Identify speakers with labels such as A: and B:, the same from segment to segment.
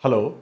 A: Hello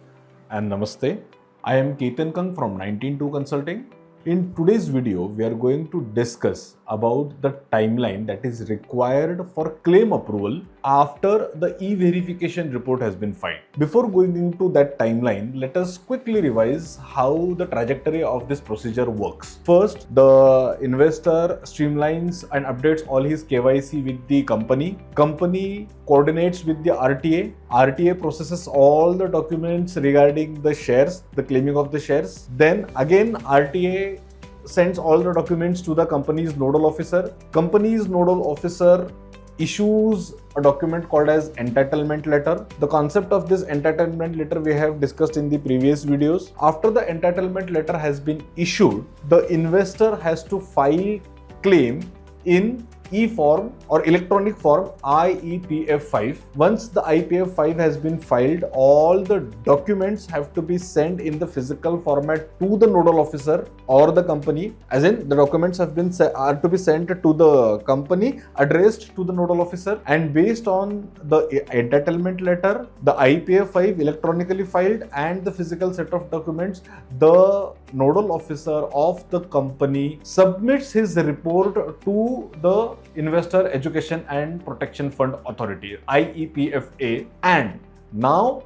A: and Namaste. I am Ketan Kang from 192 Consulting. In today's video, we are going to discuss about the timeline that is required for claim approval after the e-verification report has been filed. Before going into that timeline, let us quickly revise how the trajectory of this procedure works. First, the investor streamlines and updates all his KYC with the company. Company coordinates with the RTA. RTA processes all the documents regarding the shares, the claiming of the shares. Then again, RTA sends all the documents to the company's nodal officer. Company's nodal officer issues a document called as entitlement letter. The concept of this entitlement letter we have discussed in the previous videos. After the entitlement letter has been issued, the investor has to file claim in e-form or electronic form IEPFA. Once the IEPFA has been filed, all the documents have to be sent in the physical format to the nodal officer or the company. As in, the documents are to be sent to the company addressed to the nodal officer, and based on the entitlement letter, the IEPFA electronically filed, and the physical set of documents, the nodal officer of the company submits his report to the Investor Education and Protection Fund Authority, IEPFA, and now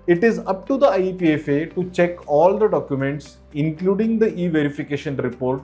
A: it is up to the IEPFA to check all the documents, including the e-verification report,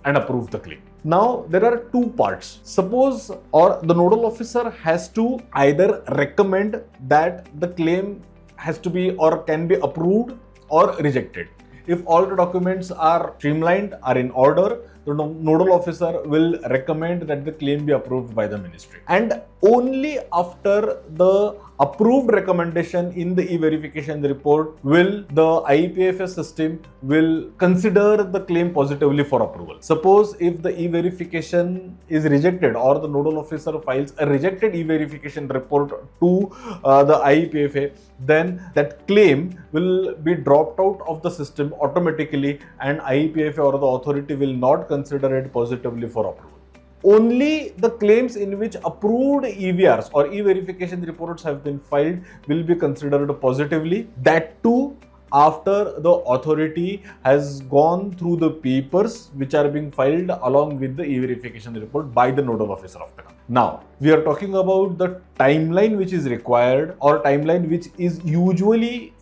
A: and approve the claim. Now, there are two parts. Suppose the nodal officer has to either recommend that the claim has to be or can be approved or rejected. If all the documents are streamlined, are in order, the nodal officer will recommend that the claim be approved by the ministry. And only after the approved recommendation in the e-verification report will the IEPFA system will consider the claim positively for approval. Suppose if the e-verification is rejected or the nodal officer files a rejected e-verification report to the IEPFA, then that claim will be dropped out of the system automatically, and IEPFA or the authority will not consider it positively for approval. Only the claims in which approved EVRs or e-verification reports have been filed will be considered positively. That too after the authority has gone through the papers which are being filed along with the e-verification report by the nodal officer of the company. Now, we are talking about the timeline which is required or timeline which is usually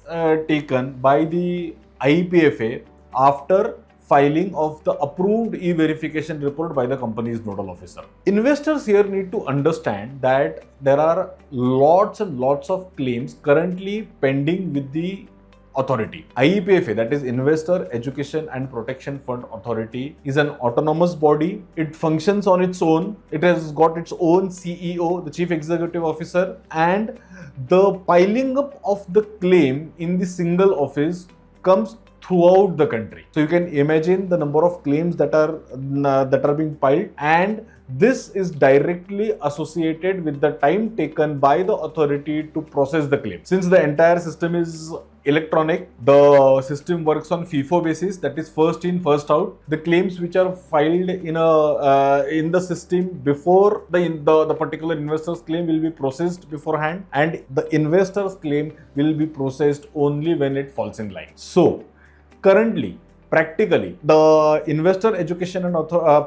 A: taken by the IEPFA after filing of the approved e-verification report by the company's nodal officer. Investors here need to understand that there are lots and lots of claims currently pending with the authority. IEPFA, that is Investor Education and Protection Fund Authority, is an autonomous body. It functions on its own. It has got its own CEO, the Chief Executive Officer, and the piling up of the claim in the single office comes throughout the country. So you can imagine the number of claims that are being filed, and this is directly associated with the time taken by the authority to process the claim. Since the entire system is electronic, the system works on FIFO basis, that is first in, first out. The claims which are filed in the system before the particular investor's claim will be processed beforehand, and the investor's claim will be processed only when it falls in line. So currently, practically, the Investor Education and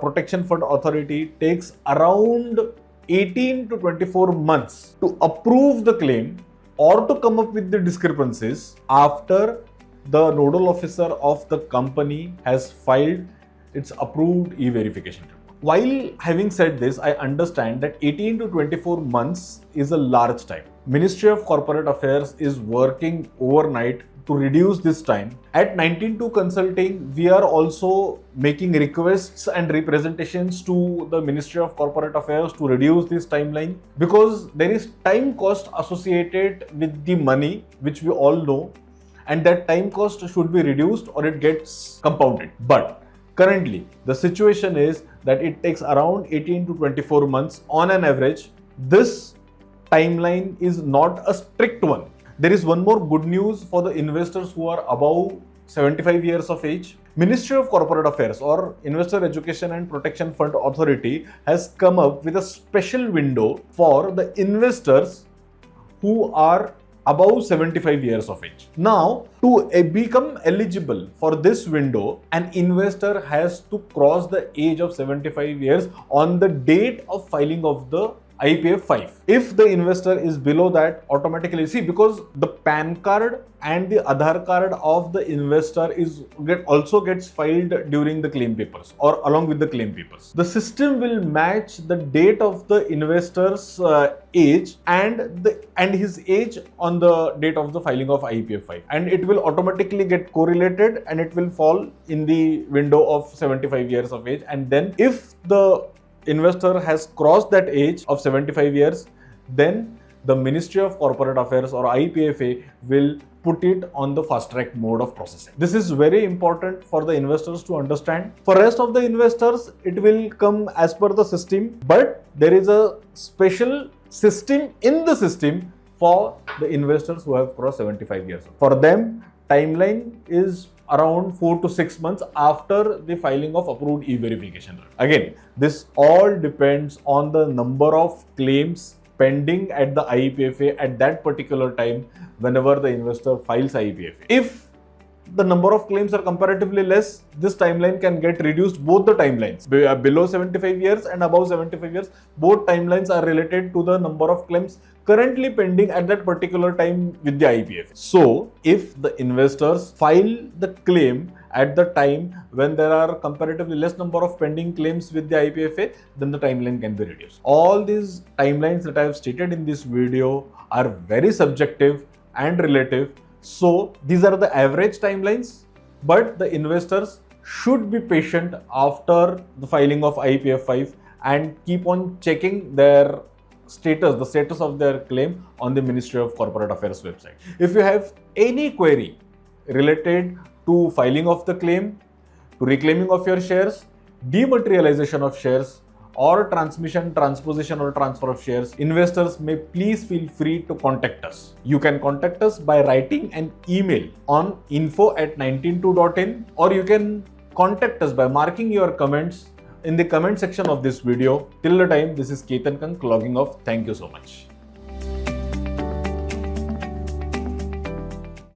A: Protection Fund Authority takes around 18 to 24 months to approve the claim or to come up with the discrepancies after the nodal officer of the company has filed its approved e-verification report. While having said this, I understand that 18 to 24 months is a large time. Ministry of Corporate Affairs is working overnight to reduce this time. At 192 Consulting, we are also making requests and representations to the Ministry of Corporate Affairs to reduce this timeline, because there is time cost associated with the money, which we all know, and that time cost should be reduced or it gets compounded. But currently, the situation is that it takes around 18 to 24 months on an average. This timeline is not a strict one. There is one more good news for the investors who are above 75 years of age. Ministry of Corporate Affairs or Investor Education and Protection Fund Authority has come up with a special window for the investors who are above 75 years of age. Now, to become eligible for this window, an investor has to cross the age of 75 years on the date of filing of the IEPFA 5. If the investor is below that, automatically, see, because the PAN card and the Aadhaar card of the investor also gets filed during the claim papers or along with the claim papers. The system will match the date of the investor's age and his age on the date of the filing of IEPFA 5, and it will automatically get correlated and it will fall in the window of 75 years of age. And then if the investor has crossed that age of 75 years, then the Ministry of Corporate Affairs or IEPFA will put it on the fast track mode of processing. This is very important for the investors to understand. For rest of the investors, it will come as per the system, but there is a special system in the system for the investors who have crossed 75 years. For them, timeline is around 4 to 6 months after the filing of approved e-verification. Again, this all depends on the number of claims pending at the IEPFA at that particular time whenever the investor files IEPFA. If the number of claims are comparatively less, this timeline can get reduced. Both the timelines, below 75 years and above 75 years, both timelines are related to the number of claims currently pending at that particular time with the IEPFA. So, if the investors file the claim at the time when there are comparatively less number of pending claims with the IEPFA, then the timeline can be reduced. All these timelines that I have stated in this video are very subjective and relative. So these are the average timelines, but the investors should be patient after the filing of IEPFA 5 and keep on checking their status, the status of their claim on the Ministry of Corporate Affairs website. If you have any query related to filing of the claim, to reclaiming of your shares, dematerialization of shares, or transmission, transposition or transfer of shares, investors may please feel free to contact us. You can contact us by writing an email on info@192.in, or you can contact us by marking your comments in the comment section of this video. Till the time, this is Ketan Kank logging off. Thank you so much.